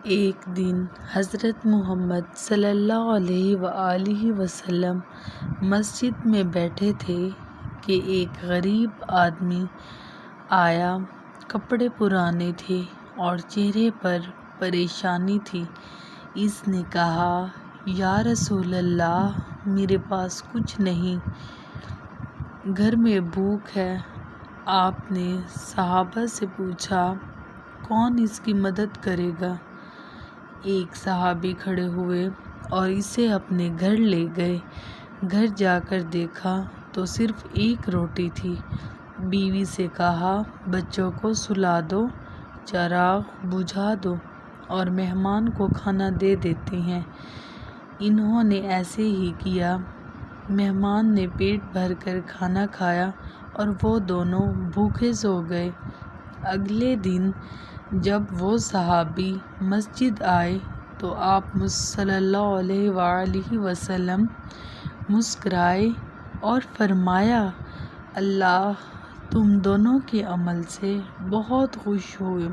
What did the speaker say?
ایک دن حضرت محمد صلی اللہ علیہ وآلہ وسلم مسجد میں بیٹھے تھے کہ ایک غریب آدمی آیا۔ کپڑے پرانے تھے اور چہرے پر پریشانی تھی۔ اس نے کہا، یا رسول اللہ، میرے پاس کچھ نہیں، گھر میں بھوک ہے۔ آپ نے صحابہ سے پوچھا، کون اس کی مدد کرے گا؟ ایک صحابی کھڑے ہوئے اور اسے اپنے گھر لے گئے۔ گھر جا کر دیکھا تو صرف ایک روٹی تھی۔ بیوی سے کہا، بچوں کو سلا دو، چراغ بجھا دو اور مہمان کو کھانا دے دیتے ہیں۔ انہوں نے ایسے ہی کیا۔ مہمان نے پیٹ بھر کر کھانا کھایا اور وہ دونوں بھوکے سو گئے۔ اگلے دن جب وہ صحابی مسجد آئے تو آپ صلی اللہ علیہ وآلہ وسلم مسکرائے اور فرمایا، اللہ تم دونوں کے عمل سے بہت خوش ہوئے۔